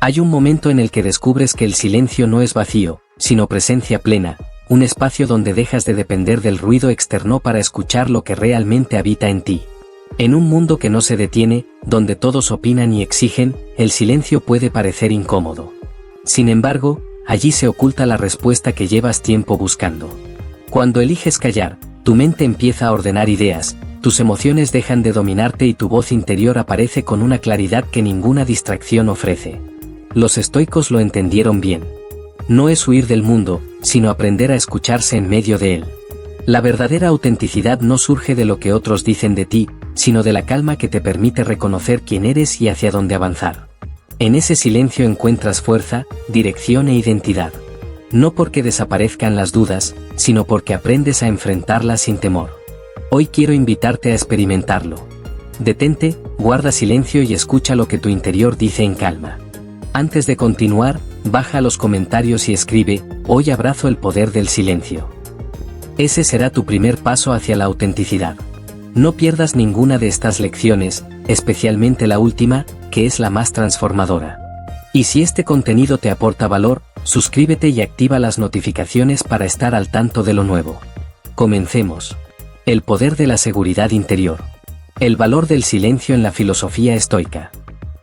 Hay un momento en el que descubres que el silencio no es vacío, sino presencia plena, un espacio donde dejas de depender del ruido externo para escuchar lo que realmente habita en ti. En un mundo que no se detiene, donde todos opinan y exigen, el silencio puede parecer incómodo. Sin embargo, allí se oculta la respuesta que llevas tiempo buscando. Cuando eliges callar, tu mente empieza a ordenar ideas, tus emociones dejan de dominarte y tu voz interior aparece con una claridad que ninguna distracción ofrece. Los estoicos lo entendieron bien. No es huir del mundo, sino aprender a escucharse en medio de él. La verdadera autenticidad no surge de lo que otros dicen de ti, sino de la calma que te permite reconocer quién eres y hacia dónde avanzar. En ese silencio encuentras fuerza, dirección e identidad. No porque desaparezcan las dudas, sino porque aprendes a enfrentarlas sin temor. Hoy quiero invitarte a experimentarlo. Detente, guarda silencio y escucha lo que tu interior dice en calma. Antes de continuar, baja a los comentarios y escribe: hoy abrazo el poder del silencio. Ese será tu primer paso hacia la autenticidad. No pierdas ninguna de estas lecciones, especialmente la última, que es la más transformadora. Y si este contenido te aporta valor, suscríbete y activa las notificaciones para estar al tanto de lo nuevo. Comencemos. El poder de la seguridad interior. El valor del silencio en la filosofía estoica.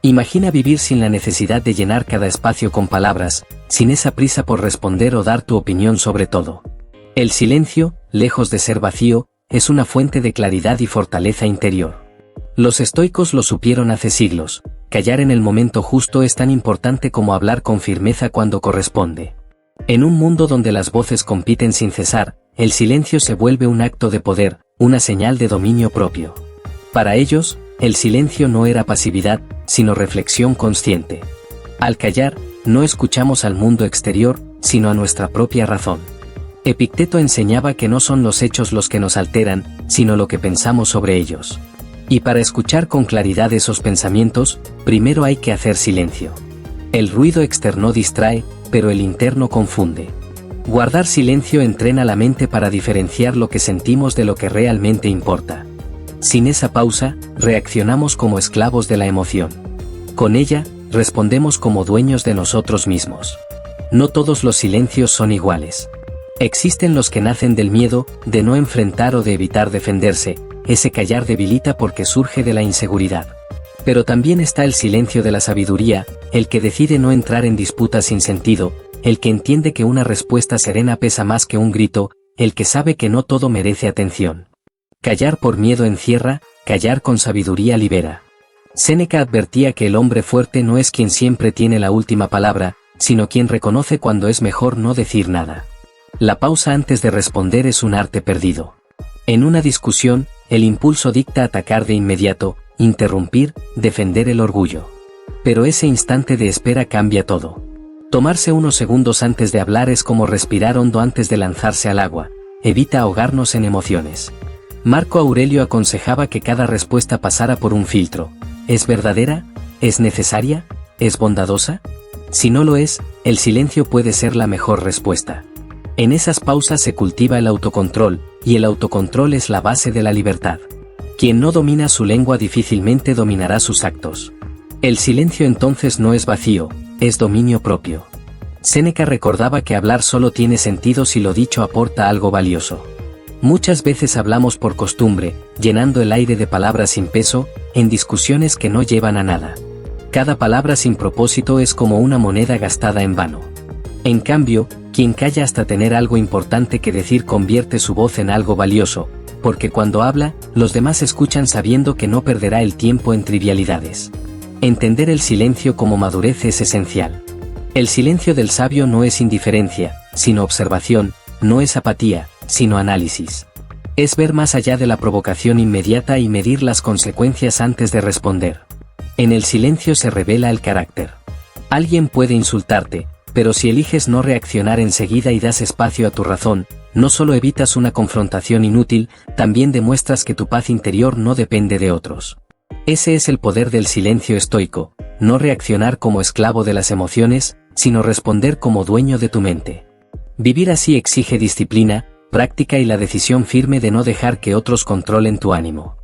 Imagina vivir sin la necesidad de llenar cada espacio con palabras, sin esa prisa por responder o dar tu opinión sobre todo. El silencio, lejos de ser vacío, es una fuente de claridad y fortaleza interior. Los estoicos lo supieron hace siglos: callar en el momento justo es tan importante como hablar con firmeza cuando corresponde. En un mundo donde las voces compiten sin cesar, el silencio se vuelve un acto de poder, una señal de dominio propio. Para ellos, el silencio no era pasividad, sino reflexión consciente. Al callar, no escuchamos al mundo exterior, sino a nuestra propia razón. Epicteto enseñaba que no son los hechos los que nos alteran, sino lo que pensamos sobre ellos. Y para escuchar con claridad esos pensamientos, primero hay que hacer silencio. El ruido externo distrae, pero el interno confunde. Guardar silencio entrena la mente para diferenciar lo que sentimos de lo que realmente importa. Sin esa pausa, reaccionamos como esclavos de la emoción. Con ella, respondemos como dueños de nosotros mismos. No todos los silencios son iguales. Existen los que nacen del miedo, de no enfrentar o de evitar defenderse. Ese callar debilita porque surge de la inseguridad. Pero también está el silencio de la sabiduría, el que decide no entrar en disputas sin sentido, el que entiende que una respuesta serena pesa más que un grito, el que sabe que no todo merece atención. Callar por miedo encierra, callar con sabiduría libera. Séneca advertía que el hombre fuerte no es quien siempre tiene la última palabra, sino quien reconoce cuando es mejor no decir nada. La pausa antes de responder es un arte perdido. En una discusión, el impulso dicta atacar de inmediato, interrumpir, defender el orgullo. Pero ese instante de espera cambia todo. Tomarse unos segundos antes de hablar es como respirar hondo antes de lanzarse al agua, evita ahogarnos en emociones. Marco Aurelio aconsejaba que cada respuesta pasara por un filtro. ¿Es verdadera? ¿Es necesaria? ¿Es bondadosa? Si no lo es, el silencio puede ser la mejor respuesta. En esas pausas se cultiva el autocontrol, y el autocontrol es la base de la libertad. Quien no domina su lengua difícilmente dominará sus actos. El silencio entonces no es vacío, es dominio propio. Séneca recordaba que hablar solo tiene sentido si lo dicho aporta algo valioso. Muchas veces hablamos por costumbre, llenando el aire de palabras sin peso, en discusiones que no llevan a nada. Cada palabra sin propósito es como una moneda gastada en vano. En cambio, quien calla hasta tener algo importante que decir convierte su voz en algo valioso, porque cuando habla, los demás escuchan sabiendo que no perderá el tiempo en trivialidades. Entender el silencio como madurez es esencial. El silencio del sabio no es indiferencia, sino observación, no es apatía, sino análisis. Es ver más allá de la provocación inmediata y medir las consecuencias antes de responder. En el silencio se revela el carácter. Alguien puede insultarte, pero si eliges no reaccionar enseguida y das espacio a tu razón, no solo evitas una confrontación inútil, también demuestras que tu paz interior no depende de otros. Ese es el poder del silencio estoico, no reaccionar como esclavo de las emociones, sino responder como dueño de tu mente. Vivir así exige disciplina, práctica y la decisión firme de no dejar que otros controlen tu ánimo.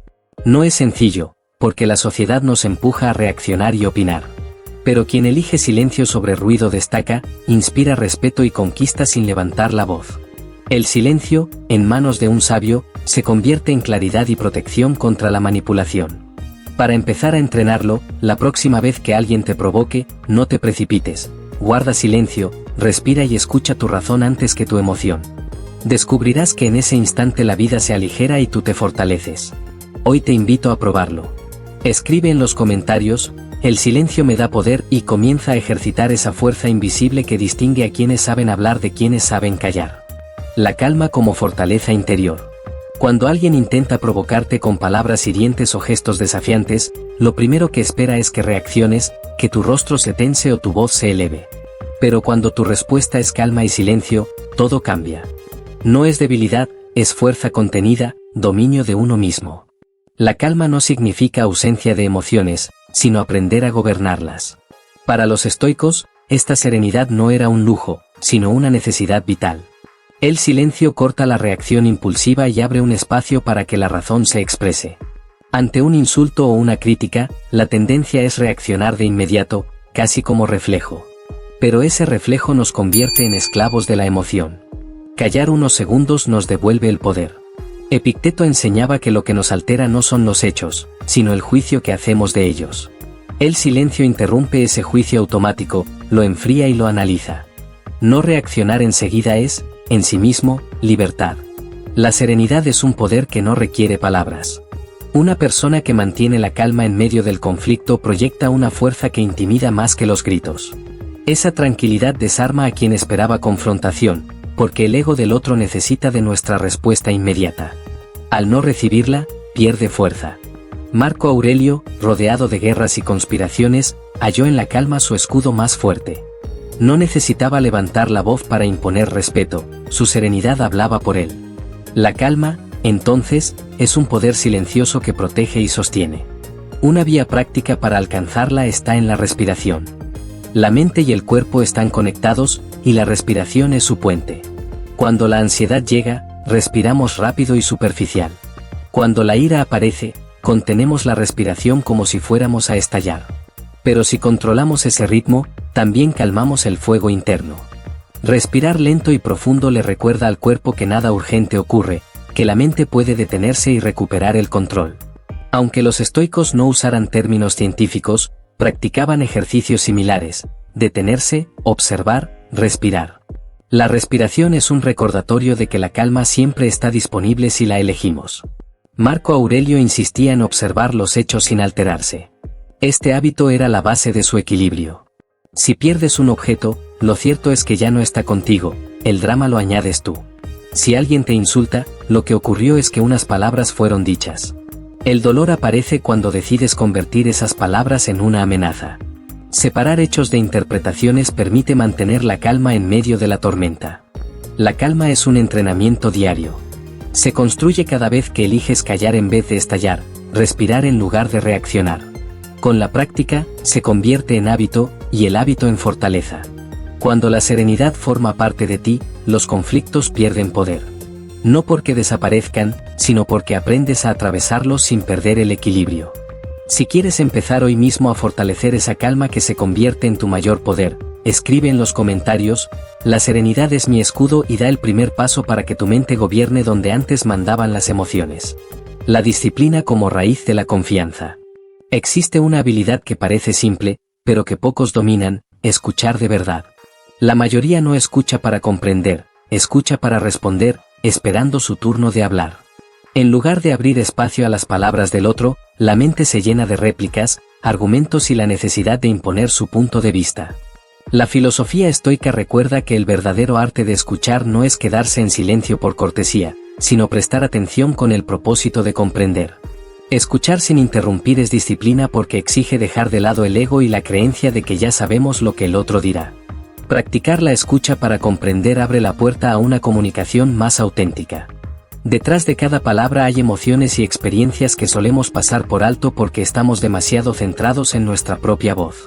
No es sencillo, porque la sociedad nos empuja a reaccionar y opinar. Pero quien elige silencio sobre ruido destaca, inspira respeto y conquista sin levantar la voz. El silencio, en manos de un sabio, se convierte en claridad y protección contra la manipulación. Para empezar a entrenarlo, la próxima vez que alguien te provoque, no te precipites, guarda silencio, respira y escucha tu razón antes que tu emoción. Descubrirás que en ese instante la vida se aligera y tú te fortaleces. Hoy te invito a probarlo. Escribe en los comentarios, el silencio me da poder, y comienza a ejercitar esa fuerza invisible que distingue a quienes saben hablar de quienes saben callar. La calma como fortaleza interior. Cuando alguien intenta provocarte con palabras hirientes o gestos desafiantes, lo primero que espera es que reacciones, que tu rostro se tense o tu voz se eleve. Pero cuando tu respuesta es calma y silencio, todo cambia. No es debilidad, es fuerza contenida, dominio de uno mismo. La calma no significa ausencia de emociones, sino aprender a gobernarlas. Para los estoicos, esta serenidad no era un lujo, sino una necesidad vital. El silencio corta la reacción impulsiva y abre un espacio para que la razón se exprese. Ante un insulto o una crítica, la tendencia es reaccionar de inmediato, casi como reflejo. Pero ese reflejo nos convierte en esclavos de la emoción. Callar unos segundos nos devuelve el poder. Epicteto enseñaba que lo que nos altera no son los hechos, sino el juicio que hacemos de ellos. El silencio interrumpe ese juicio automático, lo enfría y lo analiza. No reaccionar enseguida es, en sí mismo, libertad. La serenidad es un poder que no requiere palabras. Una persona que mantiene la calma en medio del conflicto proyecta una fuerza que intimida más que los gritos. Esa tranquilidad desarma a quien esperaba confrontación, porque el ego del otro necesita de nuestra respuesta inmediata. Al no recibirla, pierde fuerza. Marco Aurelio, rodeado de guerras y conspiraciones, halló en la calma su escudo más fuerte. No necesitaba levantar la voz para imponer respeto, su serenidad hablaba por él. La calma, entonces, es un poder silencioso que protege y sostiene. Una vía práctica para alcanzarla está en la respiración. La mente y el cuerpo están conectados, y la respiración es su puente. Cuando la ansiedad llega, respiramos rápido y superficial. Cuando la ira aparece, contenemos la respiración como si fuéramos a estallar. Pero si controlamos ese ritmo, también calmamos el fuego interno. Respirar lento y profundo le recuerda al cuerpo que nada urgente ocurre, que la mente puede detenerse y recuperar el control. Aunque los estoicos no usaran términos científicos, practicaban ejercicios similares: detenerse, observar, respirar. La respiración es un recordatorio de que la calma siempre está disponible si la elegimos. Marco Aurelio insistía en observar los hechos sin alterarse. Este hábito era la base de su equilibrio. Si pierdes un objeto, lo cierto es que ya no está contigo, el drama lo añades tú. Si alguien te insulta, lo que ocurrió es que unas palabras fueron dichas. El dolor aparece cuando decides convertir esas palabras en una amenaza. Separar hechos de interpretaciones permite mantener la calma en medio de la tormenta. La calma es un entrenamiento diario. Se construye cada vez que eliges callar en vez de estallar, respirar en lugar de reaccionar. Con la práctica, se convierte en hábito, y el hábito en fortaleza. Cuando la serenidad forma parte de ti, los conflictos pierden poder. No porque desaparezcan, sino porque aprendes a atravesarlos sin perder el equilibrio. Si quieres empezar hoy mismo a fortalecer esa calma que se convierte en tu mayor poder, escribe en los comentarios: la serenidad es mi escudo, y da el primer paso para que tu mente gobierne donde antes mandaban las emociones. La disciplina como raíz de la confianza. Existe una habilidad que parece simple, pero que pocos dominan: escuchar de verdad. La mayoría no escucha para comprender, escucha para responder, esperando su turno de hablar. En lugar de abrir espacio a las palabras del otro, la mente se llena de réplicas, argumentos y la necesidad de imponer su punto de vista. La filosofía estoica recuerda que el verdadero arte de escuchar no es quedarse en silencio por cortesía, sino prestar atención con el propósito de comprender. Escuchar sin interrumpir es disciplina porque exige dejar de lado el ego y la creencia de que ya sabemos lo que el otro dirá. Practicar la escucha para comprender abre la puerta a una comunicación más auténtica. Detrás de cada palabra hay emociones y experiencias que solemos pasar por alto porque estamos demasiado centrados en nuestra propia voz.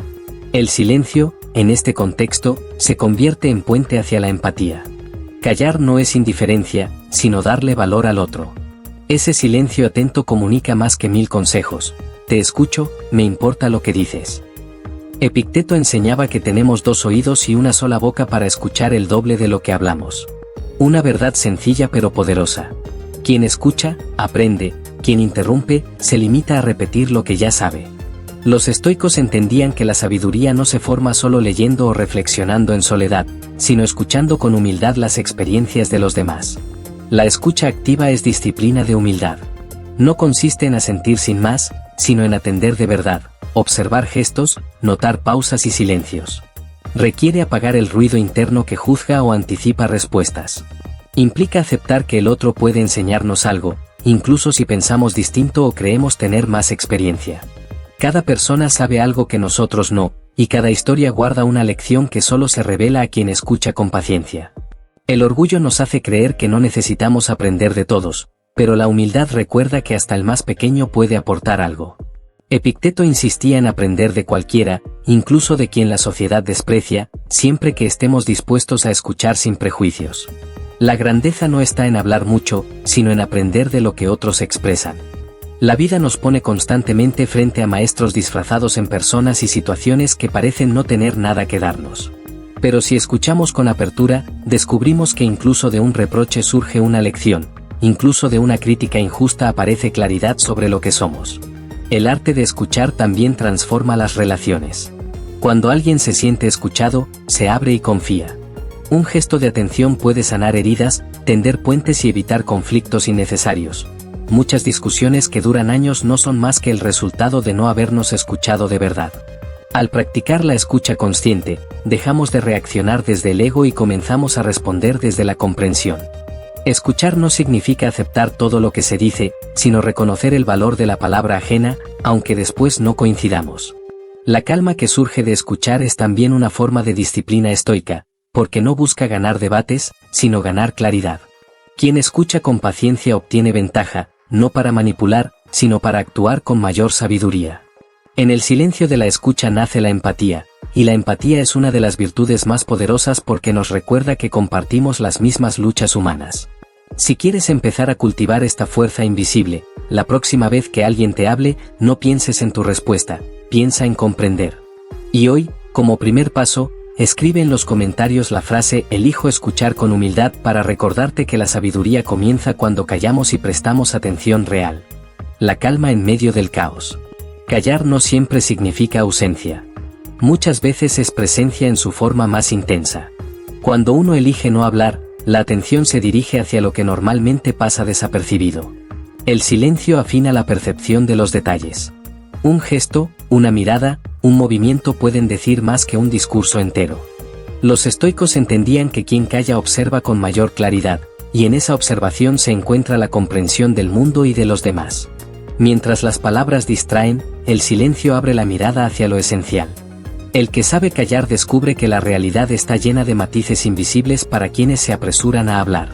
El silencio, en este contexto, se convierte en puente hacia la empatía. Callar no es indiferencia, sino darle valor al otro. Ese silencio atento comunica más que 1000 consejos: te escucho, me importa lo que dices. Epicteto enseñaba que tenemos 2 oídos y una sola boca para escuchar el doble de lo que hablamos. Una verdad sencilla pero poderosa. Quien escucha, aprende; quien interrumpe, se limita a repetir lo que ya sabe. Los estoicos entendían que la sabiduría no se forma solo leyendo o reflexionando en soledad, sino escuchando con humildad las experiencias de los demás. La escucha activa es disciplina de humildad. No consiste en asentir sin más, sino en atender de verdad, observar gestos, notar pausas y silencios. Requiere apagar el ruido interno que juzga o anticipa respuestas. Implica aceptar que el otro puede enseñarnos algo, incluso si pensamos distinto o creemos tener más experiencia. Cada persona sabe algo que nosotros no, y cada historia guarda una lección que solo se revela a quien escucha con paciencia. El orgullo nos hace creer que no necesitamos aprender de todos, pero la humildad recuerda que hasta el más pequeño puede aportar algo. Epicteto insistía en aprender de cualquiera, incluso de quien la sociedad desprecia, siempre que estemos dispuestos a escuchar sin prejuicios. La grandeza no está en hablar mucho, sino en aprender de lo que otros expresan. La vida nos pone constantemente frente a maestros disfrazados en personas y situaciones que parecen no tener nada que darnos. Pero si escuchamos con apertura, descubrimos que incluso de un reproche surge una lección, incluso de una crítica injusta aparece claridad sobre lo que somos. El arte de escuchar también transforma las relaciones. Cuando alguien se siente escuchado, se abre y confía. Un gesto de atención puede sanar heridas, tender puentes y evitar conflictos innecesarios. Muchas discusiones que duran años no son más que el resultado de no habernos escuchado de verdad. Al practicar la escucha consciente, dejamos de reaccionar desde el ego y comenzamos a responder desde la comprensión. Escuchar no significa aceptar todo lo que se dice, sino reconocer el valor de la palabra ajena, aunque después no coincidamos. La calma que surge de escuchar es también una forma de disciplina estoica, porque no busca ganar debates, sino ganar claridad. Quien escucha con paciencia obtiene ventaja, no para manipular, sino para actuar con mayor sabiduría. En el silencio de la escucha nace la empatía, y la empatía es una de las virtudes más poderosas porque nos recuerda que compartimos las mismas luchas humanas. Si quieres empezar a cultivar esta fuerza invisible, la próxima vez que alguien te hable, no pienses en tu respuesta, piensa en comprender. Y hoy, como primer paso, escribe en los comentarios la frase "elijo escuchar con humildad" para recordarte que la sabiduría comienza cuando callamos y prestamos atención real. La calma en medio del caos. Callar no siempre significa ausencia. Muchas veces es presencia en su forma más intensa. Cuando uno elige no hablar, la atención se dirige hacia lo que normalmente pasa desapercibido. El silencio afina la percepción de los detalles. Un gesto, una mirada, un movimiento pueden decir más que un discurso entero. Los estoicos entendían que quien calla observa con mayor claridad, y en esa observación se encuentra la comprensión del mundo y de los demás. Mientras las palabras distraen, el silencio abre la mirada hacia lo esencial. El que sabe callar descubre que la realidad está llena de matices invisibles para quienes se apresuran a hablar.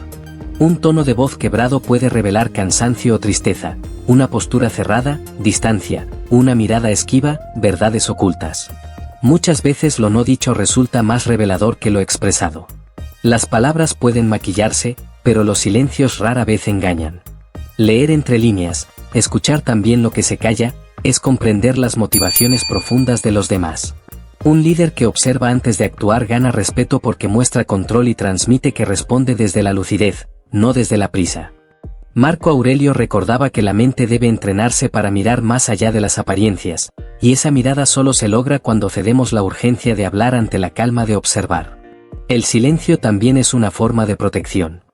Un tono de voz quebrado puede revelar cansancio o tristeza, una postura cerrada, distancia, una mirada esquiva, verdades ocultas. Muchas veces lo no dicho resulta más revelador que lo expresado. Las palabras pueden maquillarse, pero los silencios rara vez engañan. Leer entre líneas, escuchar también lo que se calla, es comprender las motivaciones profundas de los demás. Un líder que observa antes de actuar gana respeto porque muestra control y transmite que responde desde la lucidez, no desde la prisa. Marco Aurelio recordaba que la mente debe entrenarse para mirar más allá de las apariencias, y esa mirada solo se logra cuando cedemos la urgencia de hablar ante la calma de observar. El silencio también es una forma de protección.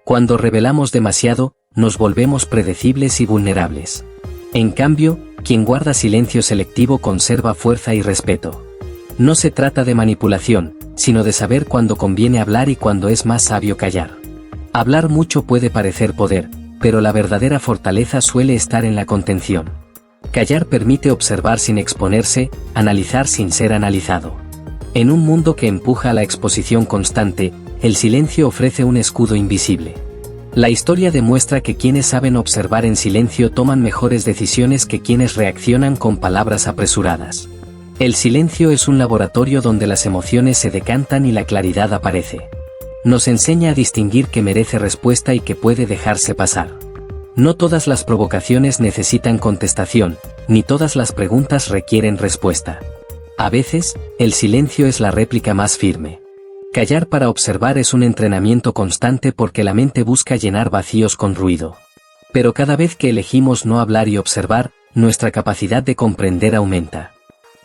Cuando revelamos demasiado, nos volvemos predecibles y vulnerables. En cambio, quien guarda silencio selectivo conserva fuerza y respeto. No se trata de manipulación, sino de saber cuándo conviene hablar y cuándo es más sabio callar. Hablar mucho puede parecer poder, pero la verdadera fortaleza suele estar en la contención. Callar permite observar sin exponerse, analizar sin ser analizado. En un mundo que empuja a la exposición constante, el silencio ofrece un escudo invisible. La historia demuestra que quienes saben observar en silencio toman mejores decisiones que quienes reaccionan con palabras apresuradas. El silencio es un laboratorio donde las emociones se decantan y la claridad aparece. Nos enseña a distinguir qué merece respuesta y qué puede dejarse pasar. No todas las provocaciones necesitan contestación, ni todas las preguntas requieren respuesta. A veces, el silencio es la réplica más firme. Callar para observar es un entrenamiento constante porque la mente busca llenar vacíos con ruido. Pero cada vez que elegimos no hablar y observar, nuestra capacidad de comprender aumenta.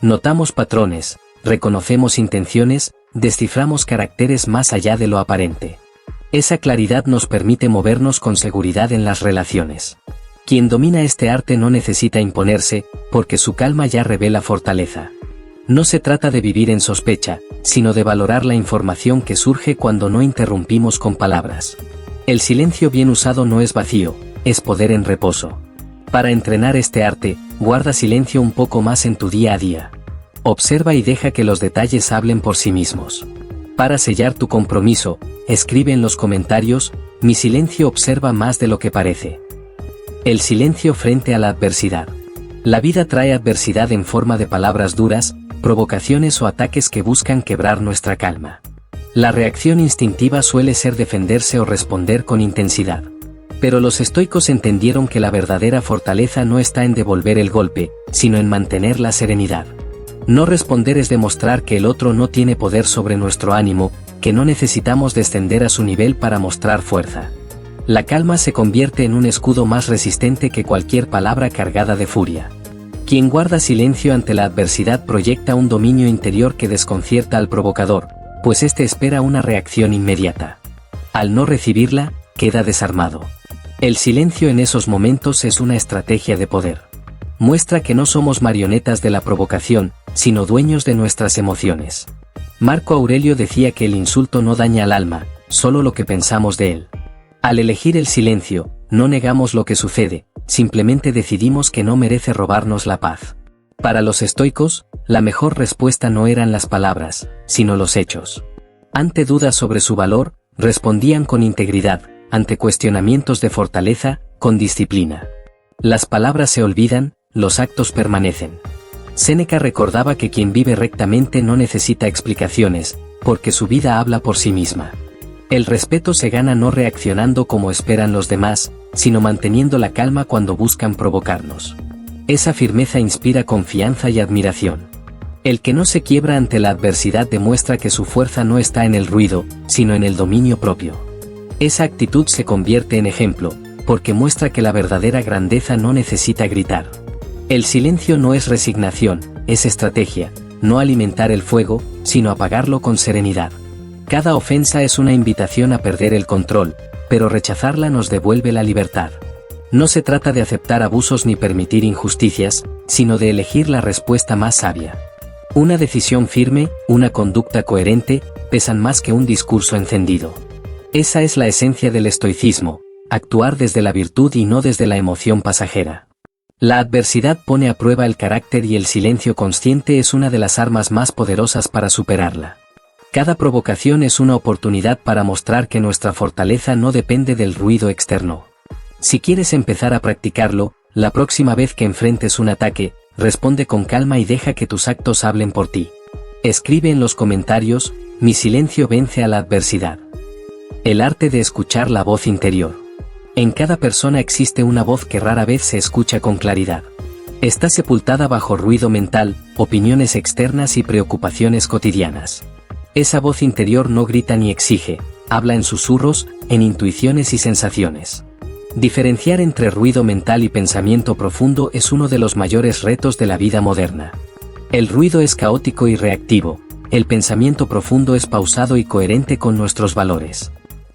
Notamos patrones, reconocemos intenciones, desciframos caracteres más allá de lo aparente. Esa claridad nos permite movernos con seguridad en las relaciones. Quien domina este arte no necesita imponerse, porque su calma ya revela fortaleza. No se trata de vivir en sospecha, sino de valorar la información que surge cuando no interrumpimos con palabras. El silencio bien usado no es vacío, es poder en reposo. Para entrenar este arte, guarda silencio un poco más en tu día a día. Observa y deja que los detalles hablen por sí mismos. Para sellar tu compromiso, escribe en los comentarios: mi silencio observa más de lo que parece. El silencio frente a la adversidad. La vida trae adversidad en forma de palabras duras, provocaciones o ataques que buscan quebrar nuestra calma. La reacción instintiva suele ser defenderse o responder con intensidad. Pero los estoicos entendieron que la verdadera fortaleza no está en devolver el golpe, sino en mantener la serenidad. No responder es demostrar que el otro no tiene poder sobre nuestro ánimo, que no necesitamos descender a su nivel para mostrar fuerza. La calma se convierte en un escudo más resistente que cualquier palabra cargada de furia. Quien guarda silencio ante la adversidad proyecta un dominio interior que desconcierta al provocador, pues éste espera una reacción inmediata. Al no recibirla, queda desarmado. El silencio en esos momentos es una estrategia de poder. Muestra que no somos marionetas de la provocación, sino dueños de nuestras emociones. Marco Aurelio decía que el insulto no daña al alma, solo lo que pensamos de él. Al elegir el silencio, no negamos lo que sucede, simplemente decidimos que no merece robarnos la paz. Para los estoicos, la mejor respuesta no eran las palabras, sino los hechos. Ante dudas sobre su valor, respondían con integridad, ante cuestionamientos de fortaleza, con disciplina. Las palabras se olvidan, los actos permanecen. Séneca recordaba que quien vive rectamente no necesita explicaciones, porque su vida habla por sí misma. El respeto se gana no reaccionando como esperan los demás, sino manteniendo la calma cuando buscan provocarnos. Esa firmeza inspira confianza y admiración. El que no se quiebra ante la adversidad demuestra que su fuerza no está en el ruido, sino en el dominio propio. Esa actitud se convierte en ejemplo, porque muestra que la verdadera grandeza no necesita gritar. El silencio no es resignación, es estrategia, no alimentar el fuego, sino apagarlo con serenidad. Cada ofensa es una invitación a perder el control, pero rechazarla nos devuelve la libertad. No se trata de aceptar abusos ni permitir injusticias, sino de elegir la respuesta más sabia. Una decisión firme, una conducta coherente, pesan más que un discurso encendido. Esa es la esencia del estoicismo, actuar desde la virtud y no desde la emoción pasajera. La adversidad pone a prueba el carácter y el silencio consciente es una de las armas más poderosas para superarla. Cada provocación es una oportunidad para mostrar que nuestra fortaleza no depende del ruido externo. Si quieres empezar a practicarlo, la próxima vez que enfrentes un ataque, responde con calma y deja que tus actos hablen por ti. Escribe en los comentarios: mi silencio vence a la adversidad. El arte de escuchar la voz interior. En cada persona existe una voz que rara vez se escucha con claridad. Está sepultada bajo ruido mental, opiniones externas y preocupaciones cotidianas. Esa voz interior no grita ni exige, habla en susurros, en intuiciones y sensaciones. Diferenciar entre ruido mental y pensamiento profundo es uno de los mayores retos de la vida moderna. El ruido es caótico y reactivo, el pensamiento profundo es pausado y coherente con nuestros valores.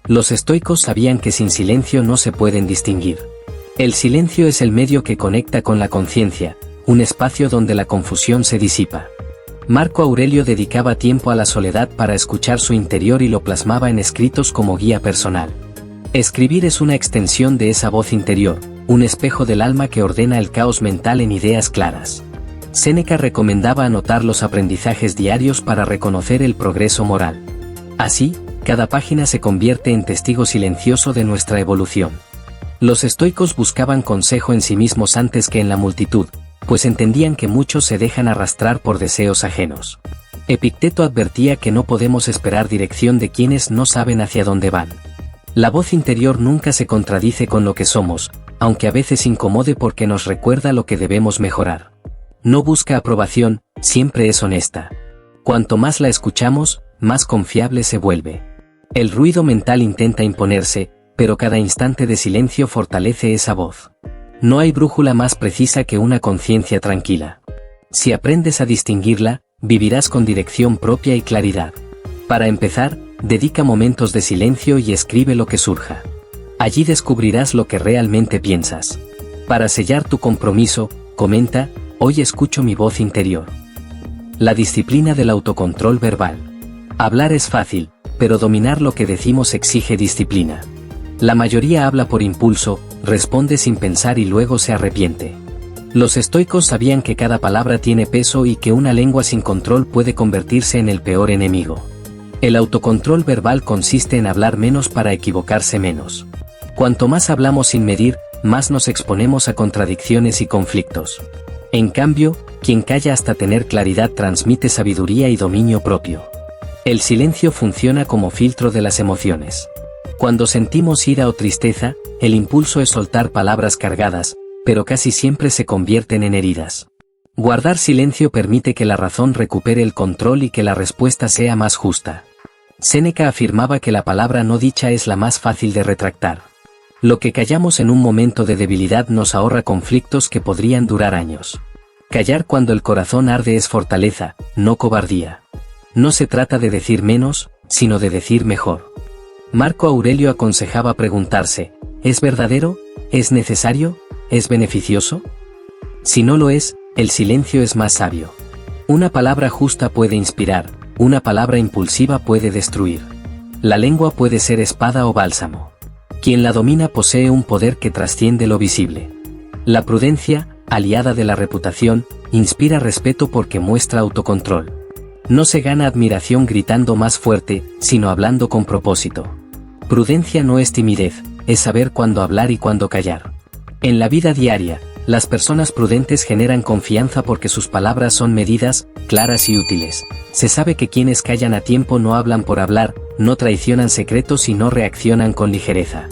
Los estoicos sabían que sin silencio no se pueden distinguir. El silencio es el medio que conecta con la conciencia, un espacio donde la confusión se disipa. Marco Aurelio dedicaba tiempo a la soledad para escuchar su interior y lo plasmaba en escritos como guía personal. Escribir es una extensión de esa voz interior, un espejo del alma que ordena el caos mental en ideas claras. Séneca recomendaba anotar los aprendizajes diarios para reconocer el progreso moral. Así, cada página se convierte en testigo silencioso de nuestra evolución. Los estoicos buscaban consejo en sí mismos antes que en la multitud, pues entendían que muchos se dejan arrastrar por deseos ajenos. Epicteto advertía que no podemos esperar dirección de quienes no saben hacia dónde van. La voz interior nunca se contradice con lo que somos, aunque a veces incomode porque nos recuerda lo que debemos mejorar. No busca aprobación, siempre es honesta. Cuanto más la escuchamos, más confiable se vuelve. El ruido mental intenta imponerse, pero cada instante de silencio fortalece esa voz. No hay brújula más precisa que una conciencia tranquila. Si aprendes a distinguirla, vivirás con dirección propia y claridad. Para empezar, dedica momentos de silencio y escribe lo que surja. Allí descubrirás lo que realmente piensas. Para sellar tu compromiso, comenta: hoy escucho mi voz interior. La disciplina del autocontrol verbal. Hablar es fácil, pero dominar lo que decimos exige disciplina. La mayoría habla por impulso, responde sin pensar y luego se arrepiente. Los estoicos sabían que cada palabra tiene peso y que una lengua sin control puede convertirse en el peor enemigo. El autocontrol verbal consiste en hablar menos para equivocarse menos. Cuanto más hablamos sin medir, más nos exponemos a contradicciones y conflictos. En cambio, quien calla hasta tener claridad transmite sabiduría y dominio propio. El silencio funciona como filtro de las emociones. Cuando sentimos ira o tristeza, el impulso es soltar palabras cargadas, pero casi siempre se convierten en heridas. Guardar silencio permite que la razón recupere el control y que la respuesta sea más justa. Séneca afirmaba que la palabra no dicha es la más fácil de retractar. Lo que callamos en un momento de debilidad nos ahorra conflictos que podrían durar años. Callar cuando el corazón arde es fortaleza, no cobardía. No se trata de decir menos, sino de decir mejor. Marco Aurelio aconsejaba preguntarse: ¿es verdadero? ¿Es necesario? ¿Es beneficioso? Si no lo es, el silencio es más sabio. Una palabra justa puede inspirar, una palabra impulsiva puede destruir. La lengua puede ser espada o bálsamo. Quien la domina posee un poder que trasciende lo visible. La prudencia, aliada de la reputación, inspira respeto porque muestra autocontrol. No se gana admiración gritando más fuerte, sino hablando con propósito. Prudencia no es timidez, es saber cuándo hablar y cuándo callar. En la vida diaria, las personas prudentes generan confianza porque sus palabras son medidas, claras y útiles. Se sabe que quienes callan a tiempo no hablan por hablar, no traicionan secretos y no reaccionan con ligereza.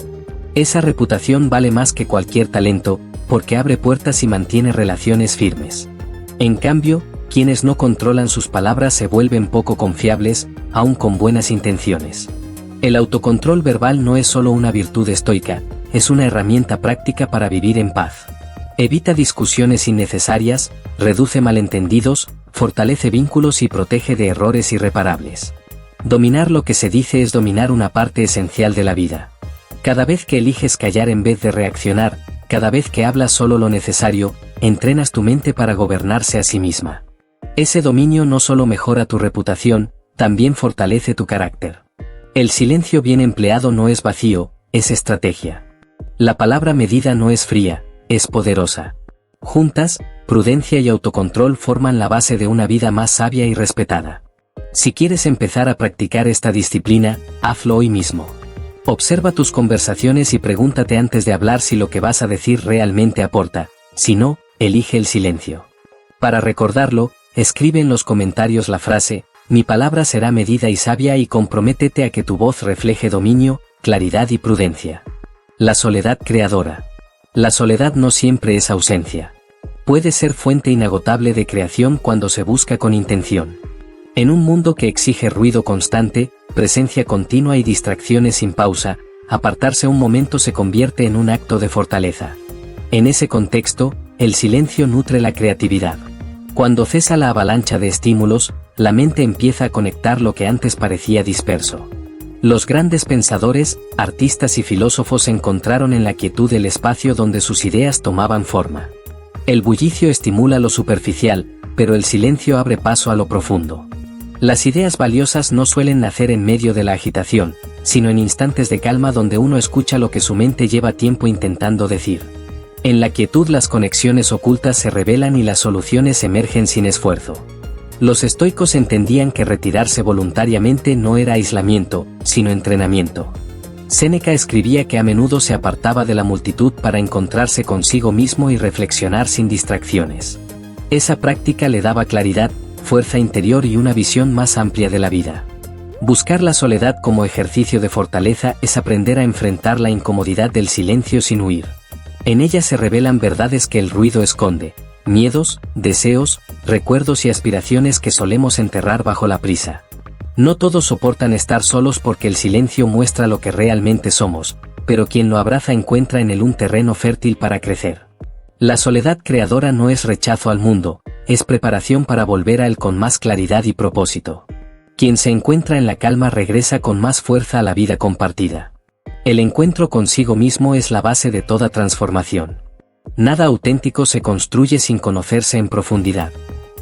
Esa reputación vale más que cualquier talento, porque abre puertas y mantiene relaciones firmes. En cambio, quienes no controlan sus palabras se vuelven poco confiables, aun con buenas intenciones. El autocontrol verbal no es solo una virtud estoica, es una herramienta práctica para vivir en paz. Evita discusiones innecesarias, reduce malentendidos, fortalece vínculos y protege de errores irreparables. Dominar lo que se dice es dominar una parte esencial de la vida. Cada vez que eliges callar en vez de reaccionar, cada vez que hablas solo lo necesario, entrenas tu mente para gobernarse a sí misma. Ese dominio no solo mejora tu reputación, también fortalece tu carácter. El silencio bien empleado no es vacío, es estrategia. La palabra medida no es fría, es poderosa. Juntas, prudencia y autocontrol forman la base de una vida más sabia y respetada. Si quieres empezar a practicar esta disciplina, hazlo hoy mismo. Observa tus conversaciones y pregúntate antes de hablar si lo que vas a decir realmente aporta, si no, elige el silencio. Para recordarlo, escribe en los comentarios la frase: mi palabra será medida y sabia, y comprométete a que tu voz refleje dominio, claridad y prudencia. La soledad creadora. La soledad no siempre es ausencia. Puede ser fuente inagotable de creación cuando se busca con intención. En un mundo que exige ruido constante, presencia continua y distracciones sin pausa, apartarse un momento se convierte en un acto de fortaleza. En ese contexto, el silencio nutre la creatividad. Cuando cesa la avalancha de estímulos, la mente empieza a conectar lo que antes parecía disperso. Los grandes pensadores, artistas y filósofos encontraron en la quietud el espacio donde sus ideas tomaban forma. El bullicio estimula lo superficial, pero el silencio abre paso a lo profundo. Las ideas valiosas no suelen nacer en medio de la agitación, sino en instantes de calma donde uno escucha lo que su mente lleva tiempo intentando decir. En la quietud las conexiones ocultas se revelan y las soluciones emergen sin esfuerzo. Los estoicos entendían que retirarse voluntariamente no era aislamiento, sino entrenamiento. Séneca escribía que a menudo se apartaba de la multitud para encontrarse consigo mismo y reflexionar sin distracciones. Esa práctica le daba claridad, fuerza interior y una visión más amplia de la vida. Buscar la soledad como ejercicio de fortaleza es aprender a enfrentar la incomodidad del silencio sin huir. En ella se revelan verdades que el ruido esconde, miedos, deseos, recuerdos y aspiraciones que solemos enterrar bajo la prisa. No todos soportan estar solos porque el silencio muestra lo que realmente somos, pero quien lo abraza encuentra en él un terreno fértil para crecer. La soledad creadora no es rechazo al mundo, es preparación para volver a él con más claridad y propósito. Quien se encuentra en la calma regresa con más fuerza a la vida compartida. El encuentro consigo mismo es la base de toda transformación. Nada auténtico se construye sin conocerse en profundidad.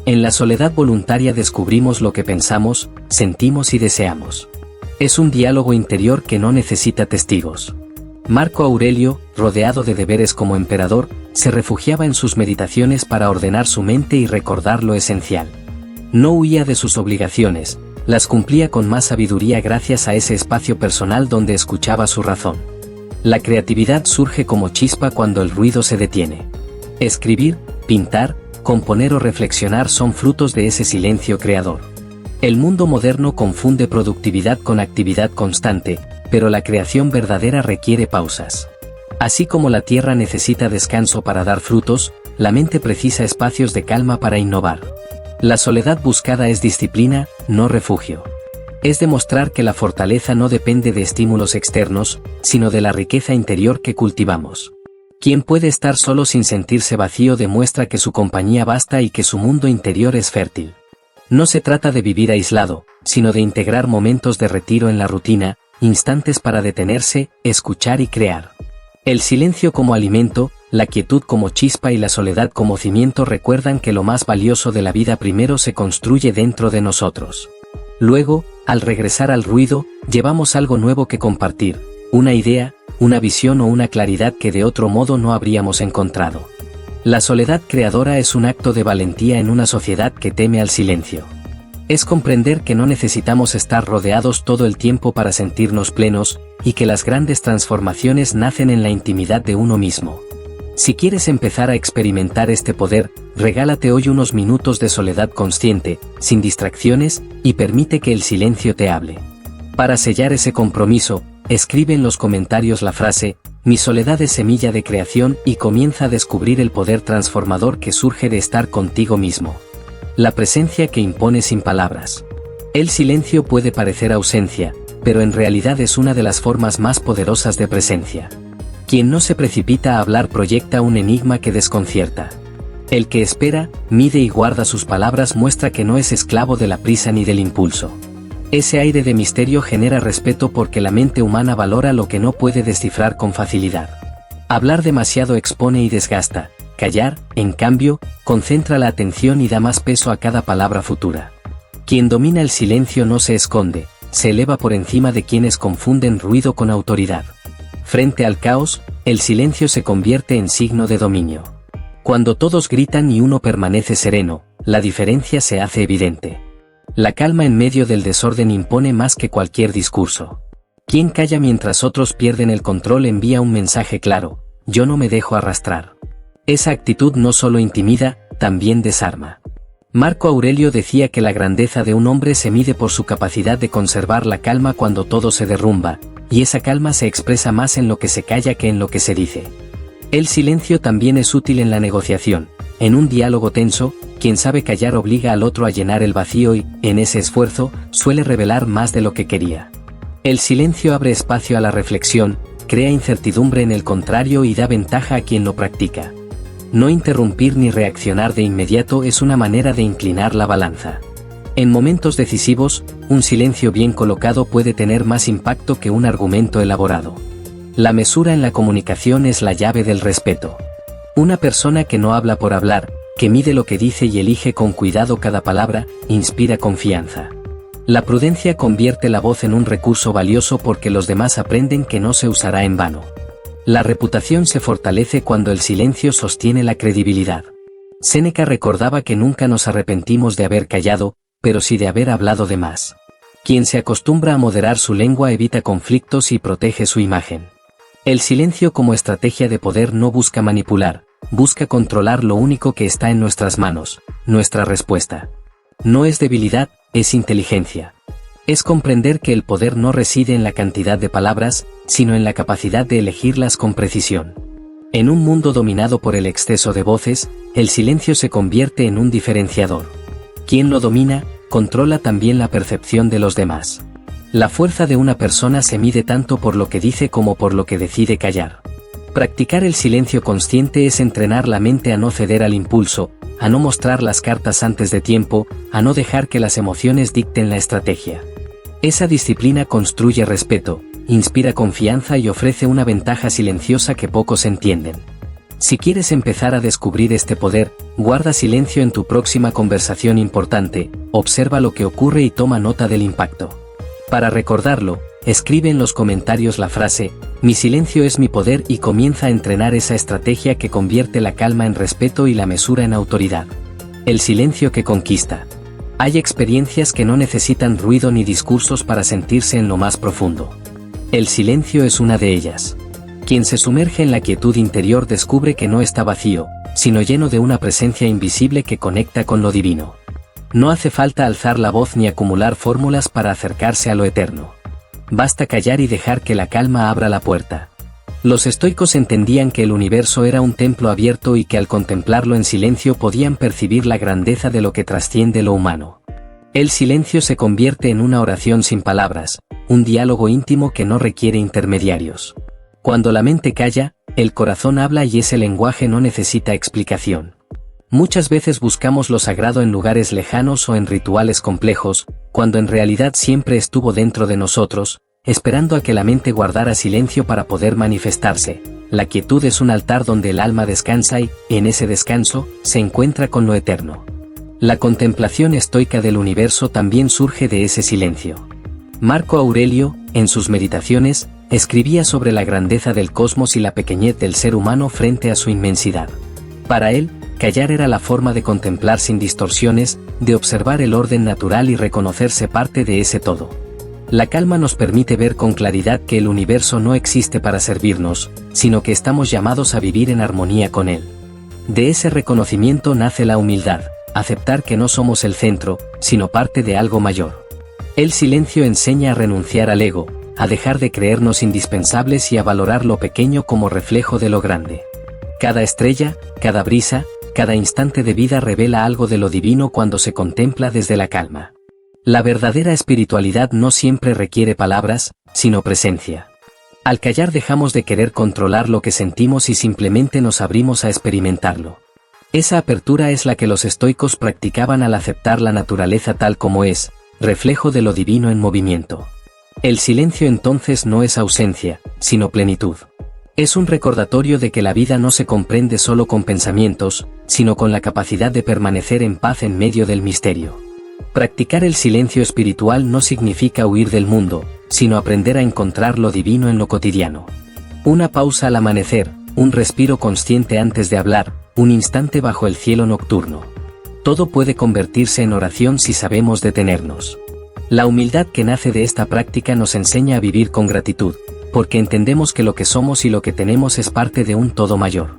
En la soledad voluntaria descubrimos lo que pensamos, sentimos y deseamos. Es un diálogo interior que no necesita testigos. Marco Aurelio, rodeado de deberes como emperador, se refugiaba en sus meditaciones para ordenar su mente y recordar lo esencial. No huía de sus obligaciones, las cumplía con más sabiduría gracias a ese espacio personal donde escuchaba su razón. La creatividad surge como chispa cuando el ruido se detiene. Escribir, pintar, componer o reflexionar son frutos de ese silencio creador. El mundo moderno confunde productividad con actividad constante, pero la creación verdadera requiere pausas. Así como la tierra necesita descanso para dar frutos, la mente precisa espacios de calma para innovar. La soledad buscada es disciplina, no refugio. Es demostrar que la fortaleza no depende de estímulos externos, sino de la riqueza interior que cultivamos. Quien puede estar solo sin sentirse vacío demuestra que su compañía basta y que su mundo interior es fértil. No se trata de vivir aislado, sino de integrar momentos de retiro en la rutina, instantes para detenerse, escuchar y crear. El silencio como alimento, la quietud como chispa y la soledad como cimiento recuerdan que lo más valioso de la vida primero se construye dentro de nosotros. Luego, al regresar al ruido, llevamos algo nuevo que compartir, una idea, una visión o una claridad que de otro modo no habríamos encontrado. La soledad creadora es un acto de valentía en una sociedad que teme al silencio. Es comprender que no necesitamos estar rodeados todo el tiempo para sentirnos plenos, y que las grandes transformaciones nacen en la intimidad de uno mismo. Si quieres empezar a experimentar este poder, regálate hoy unos minutos de soledad consciente, sin distracciones, y permite que el silencio te hable. Para sellar ese compromiso, escribe en los comentarios la frase, "Mi soledad es semilla de creación", y comienza a descubrir el poder transformador que surge de estar contigo mismo. La presencia que impone sin palabras. El silencio puede parecer ausencia, pero en realidad es una de las formas más poderosas de presencia. Quien no se precipita a hablar proyecta un enigma que desconcierta. El que espera, mide y guarda sus palabras muestra que no es esclavo de la prisa ni del impulso. Ese aire de misterio genera respeto porque la mente humana valora lo que no puede descifrar con facilidad. Hablar demasiado expone y desgasta. Callar, en cambio, concentra la atención y da más peso a cada palabra futura. Quien domina el silencio no se esconde, se eleva por encima de quienes confunden ruido con autoridad. Frente al caos, el silencio se convierte en signo de dominio. Cuando todos gritan y uno permanece sereno, la diferencia se hace evidente. La calma en medio del desorden impone más que cualquier discurso. Quien calla mientras otros pierden el control envía un mensaje claro: yo no me dejo arrastrar. Esa actitud no solo intimida, también desarma. Marco Aurelio decía que la grandeza de un hombre se mide por su capacidad de conservar la calma cuando todo se derrumba, y esa calma se expresa más en lo que se calla que en lo que se dice. El silencio también es útil en la negociación. En un diálogo tenso, quien sabe callar obliga al otro a llenar el vacío y, en ese esfuerzo, suele revelar más de lo que quería. El silencio abre espacio a la reflexión, crea incertidumbre en el contrario y da ventaja a quien lo practica. No interrumpir ni reaccionar de inmediato es una manera de inclinar la balanza. En momentos decisivos, un silencio bien colocado puede tener más impacto que un argumento elaborado. La mesura en la comunicación es la llave del respeto. Una persona que no habla por hablar, que mide lo que dice y elige con cuidado cada palabra, inspira confianza. La prudencia convierte la voz en un recurso valioso porque los demás aprenden que no se usará en vano. La reputación se fortalece cuando el silencio sostiene la credibilidad. Séneca recordaba que nunca nos arrepentimos de haber callado, pero sí de haber hablado de más. Quien se acostumbra a moderar su lengua evita conflictos y protege su imagen. El silencio como estrategia de poder no busca manipular, busca controlar lo único que está en nuestras manos, nuestra respuesta. No es debilidad, es inteligencia. Es comprender que el poder no reside en la cantidad de palabras, sino en la capacidad de elegirlas con precisión. En un mundo dominado por el exceso de voces, el silencio se convierte en un diferenciador. Quien lo domina, controla también la percepción de los demás. La fuerza de una persona se mide tanto por lo que dice como por lo que decide callar. Practicar el silencio consciente es entrenar la mente a no ceder al impulso, a no mostrar las cartas antes de tiempo, a no dejar que las emociones dicten la estrategia. Esa disciplina construye respeto, inspira confianza y ofrece una ventaja silenciosa que pocos entienden. Si quieres empezar a descubrir este poder, guarda silencio en tu próxima conversación importante, observa lo que ocurre y toma nota del impacto. Para recordarlo, escribe en los comentarios la frase, mi silencio es mi poder y comienza a entrenar esa estrategia que convierte la calma en respeto y la mesura en autoridad. El silencio que conquista. Hay experiencias que no necesitan ruido ni discursos para sentirse en lo más profundo. El silencio es una de ellas. Quien se sumerge en la quietud interior descubre que no está vacío, sino lleno de una presencia invisible que conecta con lo divino. No hace falta alzar la voz ni acumular fórmulas para acercarse a lo eterno. Basta callar y dejar que la calma abra la puerta. Los estoicos entendían que el universo era un templo abierto y que al contemplarlo en silencio podían percibir la grandeza de lo que trasciende lo humano. El silencio se convierte en una oración sin palabras, un diálogo íntimo que no requiere intermediarios. Cuando la mente calla, el corazón habla y ese lenguaje no necesita explicación. Muchas veces buscamos lo sagrado en lugares lejanos o en rituales complejos, cuando en realidad siempre estuvo dentro de nosotros, esperando a que la mente guardara silencio para poder manifestarse. La quietud es un altar donde el alma descansa y, en ese descanso, se encuentra con lo eterno. La contemplación estoica del universo también surge de ese silencio. Marco Aurelio, en sus meditaciones, escribía sobre la grandeza del cosmos y la pequeñez del ser humano frente a su inmensidad. Para él, callar era la forma de contemplar sin distorsiones, de observar el orden natural y reconocerse parte de ese todo. La calma nos permite ver con claridad que el universo no existe para servirnos, sino que estamos llamados a vivir en armonía con él. De ese reconocimiento nace la humildad, aceptar que no somos el centro, sino parte de algo mayor. El silencio enseña a renunciar al ego, a dejar de creernos indispensables y a valorar lo pequeño como reflejo de lo grande. Cada estrella, cada brisa, cada instante de vida revela algo de lo divino cuando se contempla desde la calma. La verdadera espiritualidad no siempre requiere palabras, sino presencia. Al callar dejamos de querer controlar lo que sentimos y simplemente nos abrimos a experimentarlo. Esa apertura es la que los estoicos practicaban al aceptar la naturaleza tal como es, reflejo de lo divino en movimiento. El silencio entonces no es ausencia, sino plenitud. Es un recordatorio de que la vida no se comprende solo con pensamientos, sino con la capacidad de permanecer en paz en medio del misterio. Practicar el silencio espiritual no significa huir del mundo, sino aprender a encontrar lo divino en lo cotidiano. Una pausa al amanecer, un respiro consciente antes de hablar, un instante bajo el cielo nocturno. Todo puede convertirse en oración si sabemos detenernos. La humildad que nace de esta práctica nos enseña a vivir con gratitud, porque entendemos que lo que somos y lo que tenemos es parte de un todo mayor.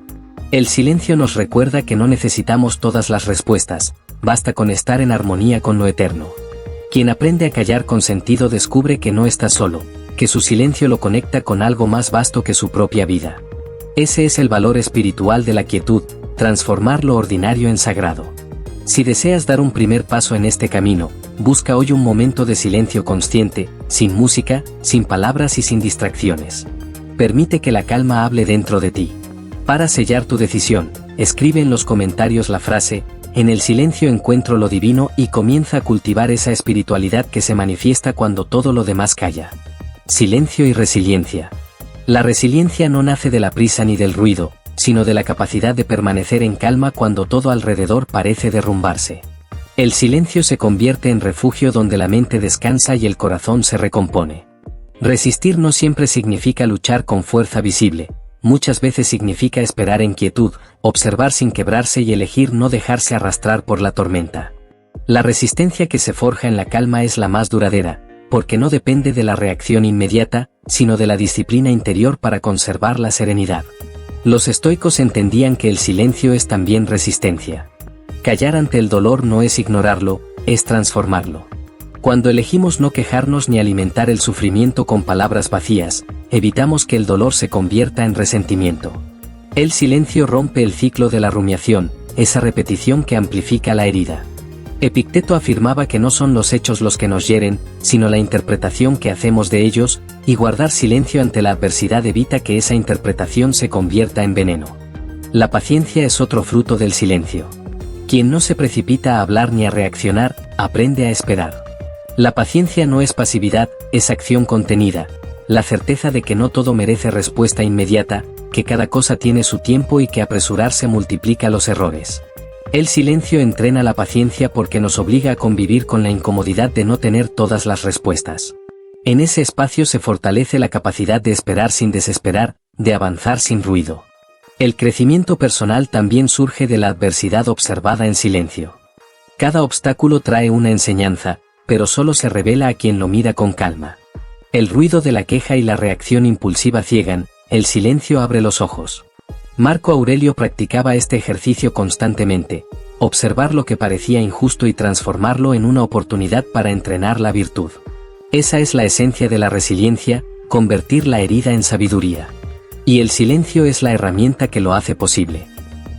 El silencio nos recuerda que no necesitamos todas las respuestas, basta con estar en armonía con lo eterno. Quien aprende a callar con sentido descubre que no está solo, que su silencio lo conecta con algo más vasto que su propia vida. Ese es el valor espiritual de la quietud, transformar lo ordinario en sagrado. Si deseas dar un primer paso en este camino, busca hoy un momento de silencio consciente, sin música, sin palabras y sin distracciones. Permite que la calma hable dentro de ti. Para sellar tu decisión, escribe en los comentarios la frase, en el silencio encuentro lo divino y comienza a cultivar esa espiritualidad que se manifiesta cuando todo lo demás calla. Silencio y resiliencia. La resiliencia no nace de la prisa ni del ruido, sino de la capacidad de permanecer en calma cuando todo alrededor parece derrumbarse. El silencio se convierte en refugio donde la mente descansa y el corazón se recompone. Resistir no siempre significa luchar con fuerza visible, muchas veces significa esperar en quietud, observar sin quebrarse y elegir no dejarse arrastrar por la tormenta. La resistencia que se forja en la calma es la más duradera, porque no depende de la reacción inmediata, sino de la disciplina interior para conservar la serenidad. Los estoicos entendían que el silencio es también resistencia. Callar ante el dolor no es ignorarlo, es transformarlo. Cuando elegimos no quejarnos ni alimentar el sufrimiento con palabras vacías, evitamos que el dolor se convierta en resentimiento. El silencio rompe el ciclo de la rumiación, esa repetición que amplifica la herida. Epicteto afirmaba que no son los hechos los que nos hieren, sino la interpretación que hacemos de ellos, y guardar silencio ante la adversidad evita que esa interpretación se convierta en veneno. La paciencia es otro fruto del silencio. Quien no se precipita a hablar ni a reaccionar, aprende a esperar. La paciencia no es pasividad, es acción contenida, la certeza de que no todo merece respuesta inmediata, que cada cosa tiene su tiempo y que apresurarse multiplica los errores. El silencio entrena la paciencia porque nos obliga a convivir con la incomodidad de no tener todas las respuestas. En ese espacio se fortalece la capacidad de esperar sin desesperar, de avanzar sin ruido. El crecimiento personal también surge de la adversidad observada en silencio. Cada obstáculo trae una enseñanza, pero solo se revela a quien lo mira con calma. El ruido de la queja y la reacción impulsiva ciegan, el silencio abre los ojos. Marco Aurelio practicaba este ejercicio constantemente, observar lo que parecía injusto y transformarlo en una oportunidad para entrenar la virtud. Esa es la esencia de la resiliencia, convertir la herida en sabiduría. Y el silencio es la herramienta que lo hace posible.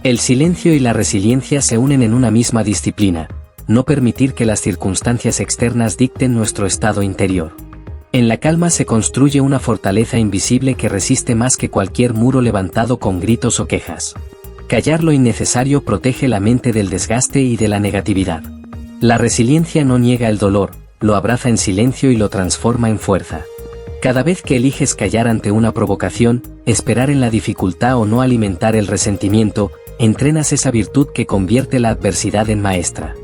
El silencio y la resiliencia se unen en una misma disciplina, no permitir que las circunstancias externas dicten nuestro estado interior. En la calma se construye una fortaleza invisible que resiste más que cualquier muro levantado con gritos o quejas. Callar lo innecesario protege la mente del desgaste y de la negatividad. La resiliencia no niega el dolor, lo abraza en silencio y lo transforma en fuerza. Cada vez que eliges callar ante una provocación, esperar en la dificultad o no alimentar el resentimiento, entrenas esa virtud que convierte la adversidad en maestra.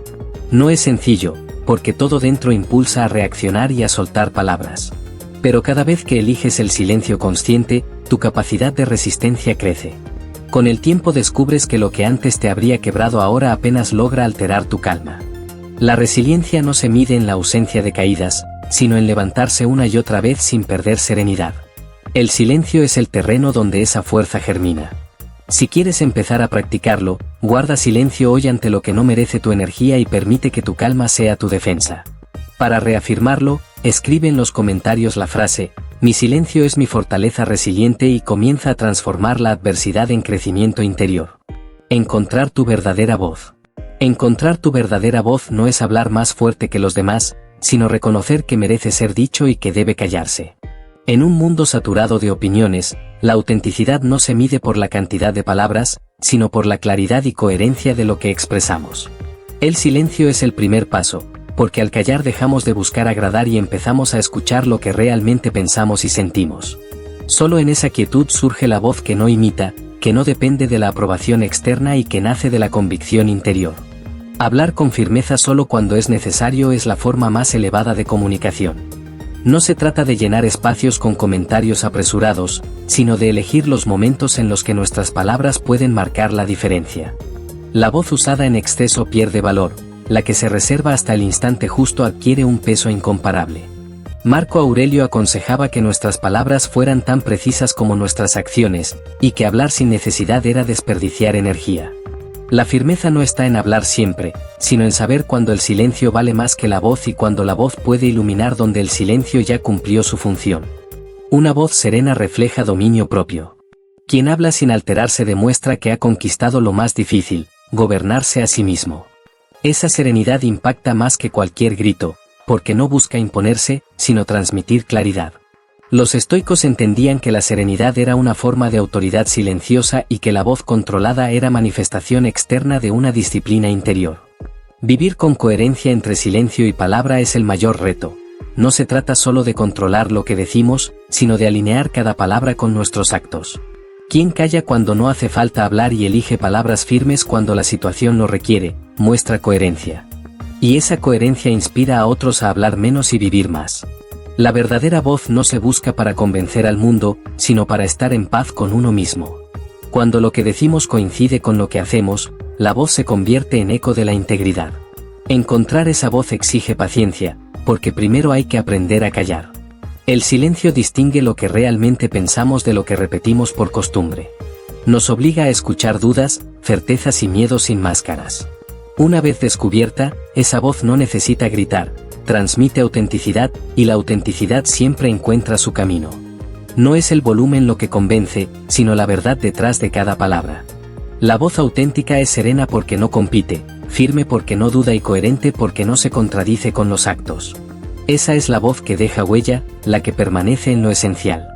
No es sencillo, porque todo dentro impulsa a reaccionar y a soltar palabras. Pero cada vez que eliges el silencio consciente, tu capacidad de resistencia crece. Con el tiempo descubres que lo que antes te habría quebrado ahora apenas logra alterar tu calma. La resiliencia no se mide en la ausencia de caídas, sino en levantarse una y otra vez sin perder serenidad. El silencio es el terreno donde esa fuerza germina. Si quieres empezar a practicarlo, guarda silencio hoy ante lo que no merece tu energía y permite que tu calma sea tu defensa. Para reafirmarlo, escribe en los comentarios la frase, mi silencio es mi fortaleza resiliente y comienza a transformar la adversidad en crecimiento interior. Encontrar tu verdadera voz. Encontrar tu verdadera voz no es hablar más fuerte que los demás, sino reconocer que merece ser dicho y que debe callarse. En un mundo saturado de opiniones, la autenticidad no se mide por la cantidad de palabras, sino por la claridad y coherencia de lo que expresamos. El silencio es el primer paso, porque al callar dejamos de buscar agradar y empezamos a escuchar lo que realmente pensamos y sentimos. Solo en esa quietud surge la voz que no imita, que no depende de la aprobación externa y que nace de la convicción interior. Hablar con firmeza solo cuando es necesario es la forma más elevada de comunicación. No se trata de llenar espacios con comentarios apresurados, sino de elegir los momentos en los que nuestras palabras pueden marcar la diferencia. La voz usada en exceso pierde valor, la que se reserva hasta el instante justo adquiere un peso incomparable. Marco Aurelio aconsejaba que nuestras palabras fueran tan precisas como nuestras acciones, y que hablar sin necesidad era desperdiciar energía. La firmeza no está en hablar siempre, sino en saber cuándo el silencio vale más que la voz y cuándo la voz puede iluminar donde el silencio ya cumplió su función. Una voz serena refleja dominio propio. Quien habla sin alterarse demuestra que ha conquistado lo más difícil, gobernarse a sí mismo. Esa serenidad impacta más que cualquier grito, porque no busca imponerse, sino transmitir claridad. Los estoicos entendían que la serenidad era una forma de autoridad silenciosa y que la voz controlada era manifestación externa de una disciplina interior. Vivir con coherencia entre silencio y palabra es el mayor reto. No se trata solo de controlar lo que decimos, sino de alinear cada palabra con nuestros actos. Quien calla cuando no hace falta hablar y elige palabras firmes cuando la situación lo requiere, muestra coherencia. Y esa coherencia inspira a otros a hablar menos y vivir más. La verdadera voz no se busca para convencer al mundo, sino para estar en paz con uno mismo. Cuando lo que decimos coincide con lo que hacemos, la voz se convierte en eco de la integridad. Encontrar esa voz exige paciencia, porque primero hay que aprender a callar. El silencio distingue lo que realmente pensamos de lo que repetimos por costumbre. Nos obliga a escuchar dudas, certezas y miedos sin máscaras. Una vez descubierta, esa voz no necesita gritar, transmite autenticidad, y la autenticidad siempre encuentra su camino. No es el volumen lo que convence, sino la verdad detrás de cada palabra. La voz auténtica es serena porque no compite, firme porque no duda y coherente porque no se contradice con los actos. Esa es la voz que deja huella, la que permanece en lo esencial.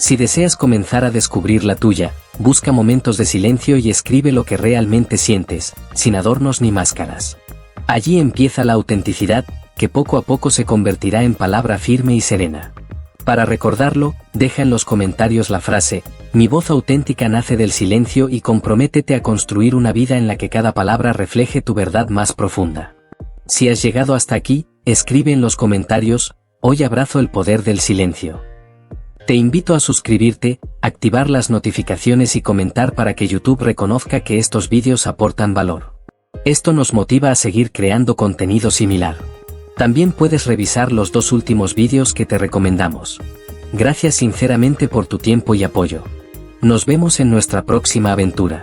Si deseas comenzar a descubrir la tuya, busca momentos de silencio y escribe lo que realmente sientes, sin adornos ni máscaras. Allí empieza la autenticidad, que poco a poco se convertirá en palabra firme y serena. Para recordarlo, deja en los comentarios la frase: mi voz auténtica nace del silencio, y comprométete a construir una vida en la que cada palabra refleje tu verdad más profunda. Si has llegado hasta aquí, escribe en los comentarios: hoy abrazo el poder del silencio. Te invito a suscribirte, activar las notificaciones y comentar para que YouTube reconozca que estos vídeos aportan valor. Esto nos motiva a seguir creando contenido similar. También puedes revisar los 2 últimos vídeos que te recomendamos. Gracias sinceramente por tu tiempo y apoyo. Nos vemos en nuestra próxima aventura.